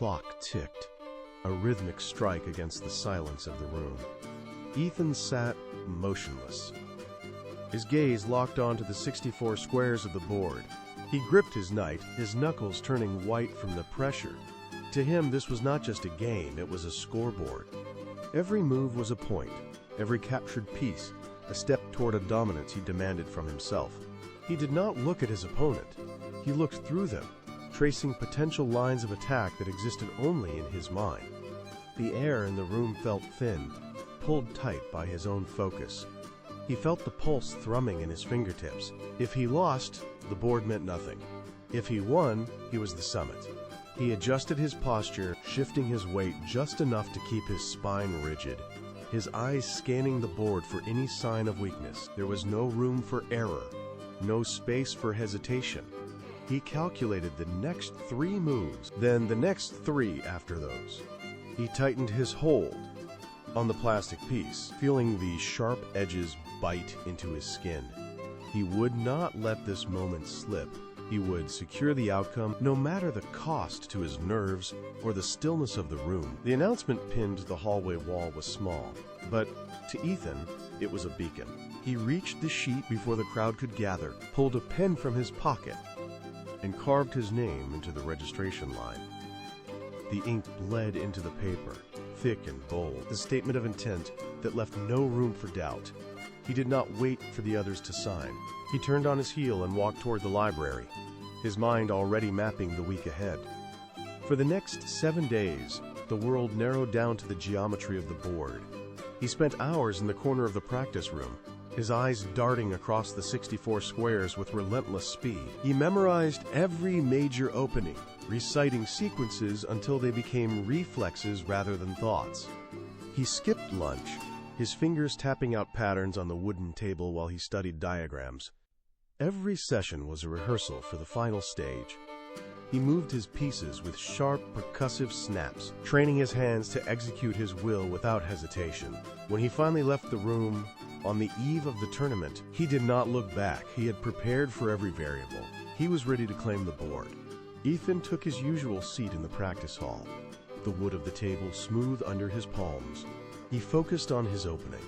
clock ticked, a rhythmic strike against the silence of the room. Ethan sat motionless, his gaze locked onto the 64 squares of the board. He gripped his knight, his knuckles turning white from the pressure. To him, this was not just a game, it was a scoreboard. Every move was a point, every captured piece, a step toward a dominance he demanded from himself. He did not look at his opponent. He looked through them, tracing potential lines of attack that existed only in his mind. The air in the room felt thin, pulled tight by his own focus. He felt the pulse thrumming in his fingertips. If he lost, the board meant nothing. If he won, he was the summit. He adjusted his posture, shifting his weight just enough to keep his spine rigid, his eyes scanning the board for any sign of weakness. There was no room for error, no space for hesitation. He calculated the next 3 moves, then the next 3 after those. He tightened his hold on the plastic piece, feeling the sharp edges bite into his skin. He would not let this moment slip. He would secure the outcome, no matter the cost to his nerves or the stillness of the room. The announcement pinned to the hallway wall was small, but to Ethan, it was a beacon. He reached the sheet before the crowd could gather, pulled a pen from his pocket, and carved his name into the registration line. The ink bled into the paper, thick and bold, the statement of intent that left no room for doubt. He did not wait for the others to sign. He turned on his heel and walked toward the library, his mind already mapping the week ahead. For the next 7 days, the world narrowed down to the geometry of the board. He spent hours in the corner of the practice room, his eyes darting across the 64 squares with relentless speed. He memorized every major opening, reciting sequences until they became reflexes rather than thoughts. He skipped lunch, his fingers tapping out patterns on the wooden table while he studied diagrams. Every session was a rehearsal for the final stage. He moved his pieces with sharp, percussive snaps, training his hands to execute his will without hesitation. When he finally left the room, on the eve of the tournament, he did not look back. He had prepared for every variable. He was ready to claim the board. Ethan took his usual seat in the practice hall, the wood of the table smooth under his palms. He focused on his opening,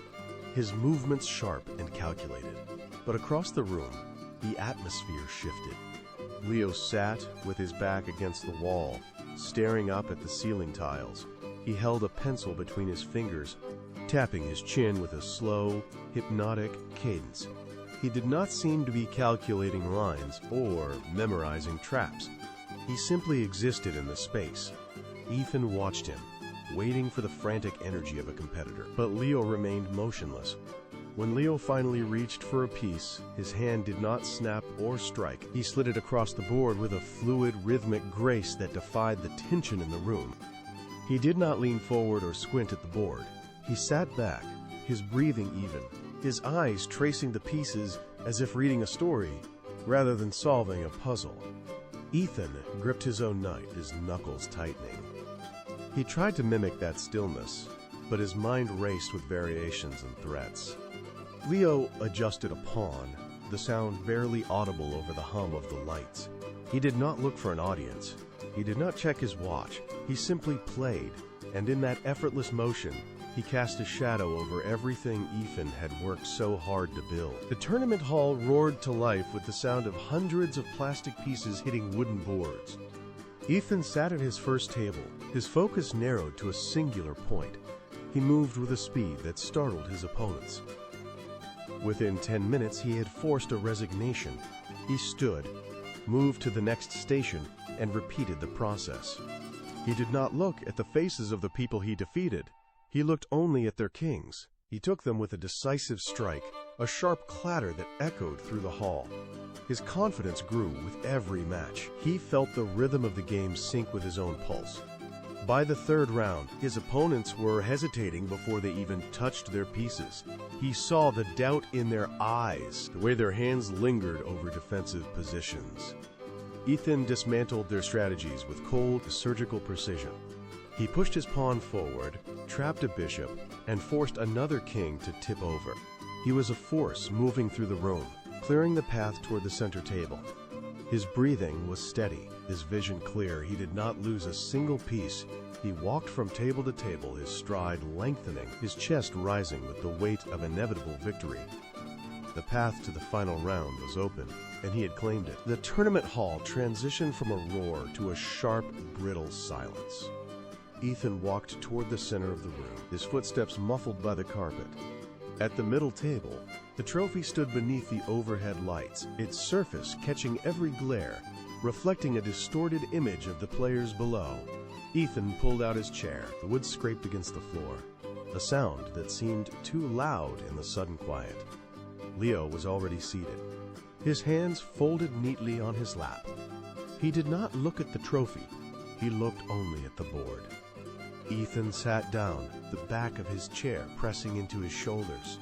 his movements sharp and calculated. But across the room, the atmosphere shifted. Leo sat with his back against the wall, staring up at the ceiling tiles. He held a pencil between his fingers, tapping his chin with a slow, hypnotic cadence. He did not seem to be calculating lines or memorizing traps. He simply existed in the space. Ethan watched him, waiting for the frantic energy of a competitor. But Leo remained motionless. When Leo finally reached for a piece, his hand did not snap or strike. He slid it across the board with a fluid, rhythmic grace that defied the tension in the room. He did not lean forward or squint at the board. He sat back, his breathing even, his eyes tracing the pieces as if reading a story rather than solving a puzzle. Ethan gripped his own knight, his knuckles tightening. He tried to mimic that stillness, but his mind raced with variations and threats. Leo adjusted a pawn, the sound barely audible over the hum of the lights. He did not look for an audience. He did not check his watch. He simply played, and in that effortless motion, he cast a shadow over everything Ethan had worked so hard to build. The tournament hall roared to life with the sound of hundreds of plastic pieces hitting wooden boards. Ethan sat at his first table, his focus narrowed to a singular point. He moved with a speed that startled his opponents. Within 10 minutes, he had forced a resignation. He stood, moved to the next station, and repeated the process. He did not look at the faces of the people he defeated. He looked only at their kings. He took them with a decisive strike, a sharp clatter that echoed through the hall. His confidence grew with every match. He felt the rhythm of the game sync with his own pulse. By the third round, his opponents were hesitating before they even touched their pieces. He saw the doubt in their eyes, the way their hands lingered over defensive positions. Ethan dismantled their strategies with cold, surgical precision. He pushed his pawn forward, trapped a bishop, and forced another king to tip over. He was a force moving through the room, clearing the path toward the center table. His breathing was steady, his vision clear. He did not lose a single piece. He walked from table to table, his stride lengthening, his chest rising with the weight of inevitable victory. The path to the final round was open, and he had claimed it. The tournament hall transitioned from a roar to a sharp, brittle silence. Ethan walked toward the center of the room, his footsteps muffled by the carpet. At the middle table, the trophy stood beneath the overhead lights, its surface catching every glare, reflecting a distorted image of the players below. Ethan pulled out his chair. The wood scraped against the floor, a sound that seemed too loud in the sudden quiet. Leo was already seated, his hands folded neatly on his lap. He did not look at the trophy. He looked only at the board. Ethan sat down, the back of his chair pressing into his shoulders.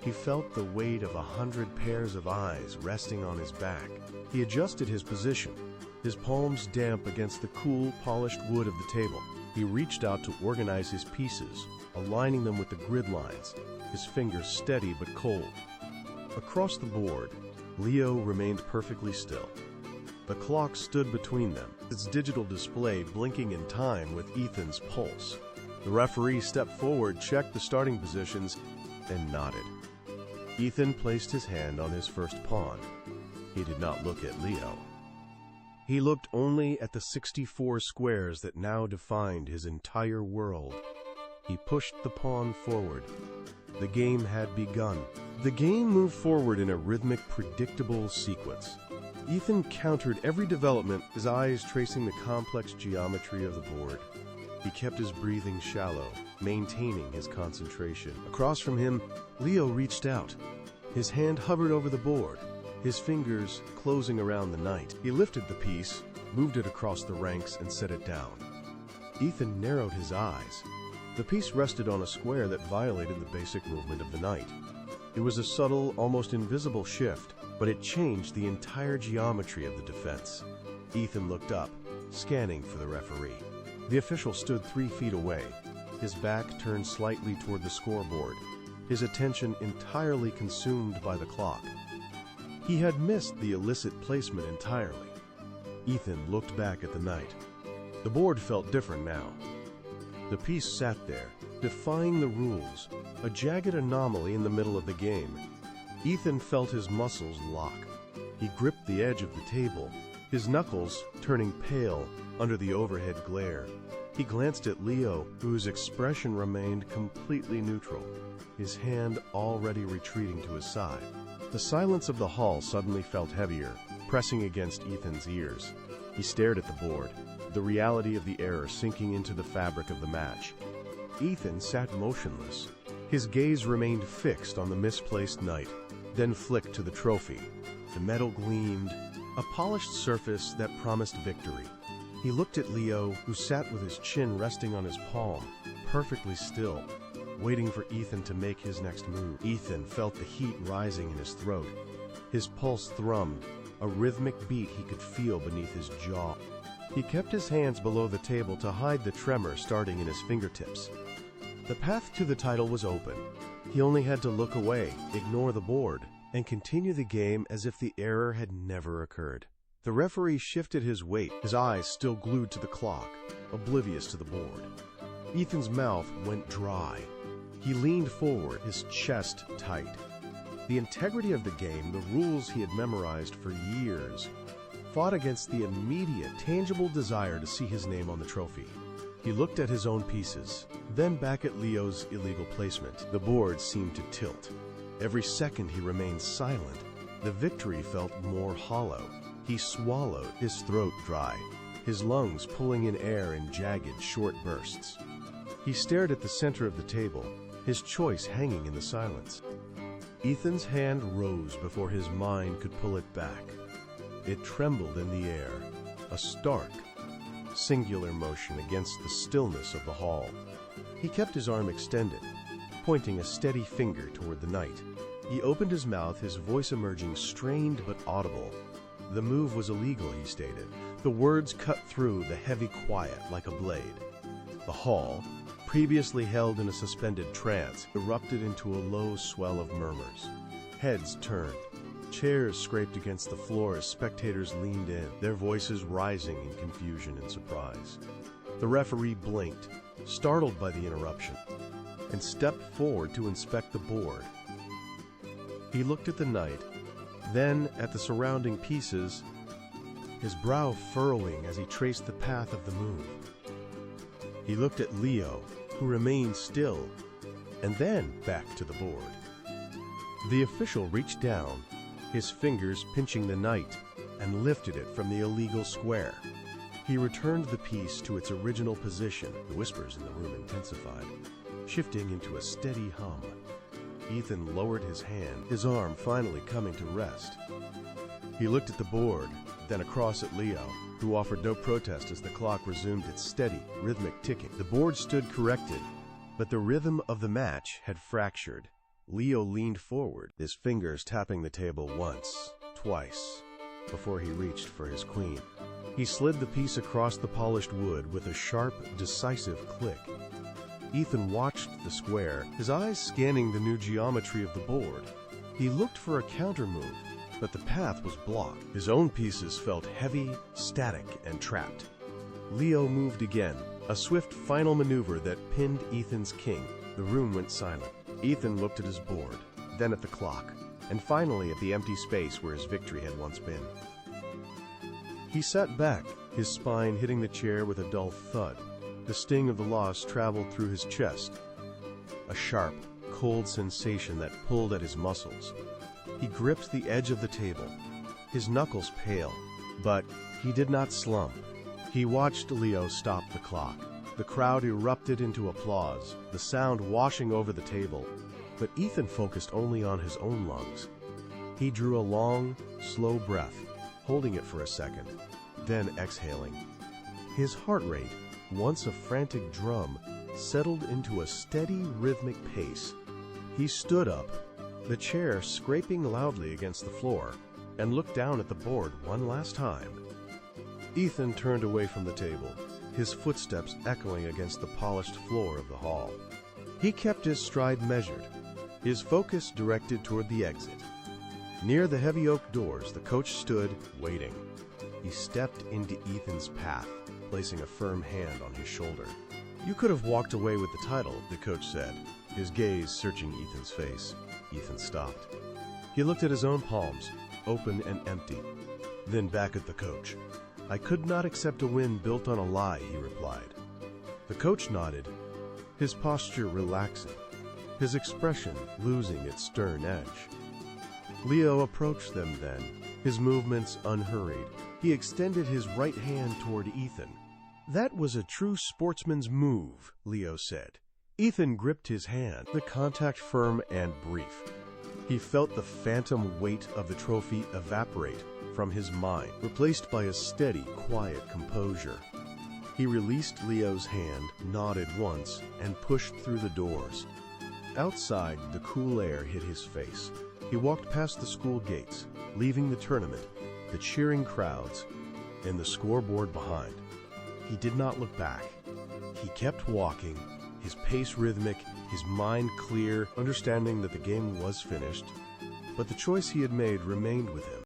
He felt the weight of 100 pairs of eyes resting on his back. He adjusted his position, his palms damp against the cool, polished wood of the table. He reached out to organize his pieces, aligning them with the grid lines, his fingers steady but cold. Across the board, Leo remained perfectly still. The clock stood between them, its digital display blinking in time with Ethan's pulse. The referee stepped forward, checked the starting positions, and nodded. Ethan placed his hand on his first pawn. He did not look at Leo. He looked only at the 64 squares that now defined his entire world. He pushed the pawn forward. The game had begun. The game moved forward in a rhythmic, predictable sequence. Ethan countered every development, his eyes tracing the complex geometry of the board. He kept his breathing shallow, maintaining his concentration. Across from him, Leo reached out. His hand hovered over the board, his fingers closing around the knight. He lifted the piece, moved it across the ranks, and set it down. Ethan narrowed his eyes. The piece rested on a square that violated the basic movement of the knight. It was a subtle, almost invisible shift, but it changed the entire geometry of the defense. Ethan looked up, scanning for the referee. The official stood 3 feet away, his back turned slightly toward the scoreboard, his attention entirely consumed by the clock. He had missed the illicit placement entirely. Ethan looked back at the knight. The board felt different now. The piece sat there, defying the rules, a jagged anomaly in the middle of the game. Ethan felt his muscles lock. He gripped the edge of the table, his knuckles turning pale under the overhead glare. He glanced at Leo, whose expression remained completely neutral, his hand already retreating to his side. The silence of the hall suddenly felt heavier, pressing against Ethan's ears. He stared at the board, the reality of the error sinking into the fabric of the match. Ethan sat motionless. His gaze remained fixed on the misplaced knight, then flicked to the trophy. The metal gleamed, a polished surface that promised victory. He looked at Leo, who sat with his chin resting on his palm, perfectly still, waiting for Ethan to make his next move. Ethan felt the heat rising in his throat. His pulse thrummed, a rhythmic beat he could feel beneath his jaw. He kept his hands below the table to hide the tremor starting in his fingertips. The path to the title was open. He only had to look away, ignore the board, and continue the game as if the error had never occurred. The referee shifted his weight, his eyes still glued to the clock, oblivious to the board. Ethan's mouth went dry. He leaned forward, his chest tight. The integrity of the game, the rules he had memorized for years, fought against the immediate, tangible desire to see his name on the trophy. He looked at his own pieces, then back at Leo's illegal placement. The board seemed to tilt. Every second he remained silent, the victory felt more hollow. He swallowed, his throat dry, his lungs pulling in air in jagged, short bursts. He stared at the center of the table, his choice hanging in the silence. Ethan's hand rose before his mind could pull it back. It trembled in the air, a stark, singular motion against the stillness of the hall. He kept his arm extended, pointing a steady finger toward the knight. He opened his mouth, his voice emerging strained but audible. The move was illegal, he stated. The words cut through the heavy quiet like a blade. The hall, previously held in a suspended trance, erupted into a low swell of murmurs. Heads turned. Chairs scraped against the floor as spectators leaned in, their voices rising in confusion and surprise. The referee blinked, startled by the interruption, and stepped forward to inspect the board. He looked at the knight, then at the surrounding pieces, his brow furrowing as he traced the path of the move. He looked at Leo, who remained still, and then back to the board. The official reached down, his fingers pinching the knight, and lifted it from the illegal square. He returned the piece to its original position. The whispers in the room intensified, shifting into a steady hum. Ethan lowered his hand, his arm finally coming to rest. He looked at the board, then across at Leo, who offered no protest as the clock resumed its steady, rhythmic ticking. The board stood corrected, but the rhythm of the match had fractured. Leo leaned forward, his fingers tapping the table once, twice, before he reached for his queen. He slid the piece across the polished wood with a sharp, decisive click. Ethan watched the square, his eyes scanning the new geometry of the board. He looked for a counter-move, but the path was blocked. His own pieces felt heavy, static, and trapped. Leo moved again, a swift final maneuver that pinned Ethan's king. The room went silent. Ethan looked at his board, then at the clock, and finally at the empty space where his victory had once been. He sat back, his spine hitting the chair with a dull thud. The sting of the loss traveled through his chest, a sharp, cold sensation that pulled at his muscles. He gripped the edge of the table, his knuckles pale, but he did not slump. He watched Leo stop the clock. The crowd erupted into applause, the sound washing over the table, but Ethan focused only on his own lungs. He drew a long, slow breath, holding it for a second, then exhaling. His heart rate, once a frantic drum, settled into a steady, rhythmic pace. He stood up, the chair scraping loudly against the floor, and looked down at the board one last time. Ethan turned away from the table, his footsteps echoing against the polished floor of the hall. He kept his stride measured, his focus directed toward the exit. Near the heavy oak doors, the coach stood, waiting. He stepped into Ethan's path, placing a firm hand on his shoulder. "You could have walked away with the title," the coach said, his gaze searching Ethan's face. Ethan stopped. He looked at his own palms, open and empty, then back at the coach. "I could not accept a win built on a lie," he replied. The coach nodded, his posture relaxing, his expression losing its stern edge. Leo approached them then, his movements unhurried. He extended his right hand toward Ethan. "That was a true sportsman's move," Leo said. Ethan gripped his hand, the contact firm and brief. He felt the phantom weight of the trophy evaporate from his mind, replaced by a steady, quiet composure. He released Leo's hand, nodded once, and pushed through the doors. Outside, the cool air hit his face. He walked past the school gates, leaving the tournament, the cheering crowds, and the scoreboard behind. He did not look back. He kept walking, his pace rhythmic, his mind clear, understanding that the game was finished. But the choice he had made remained with him.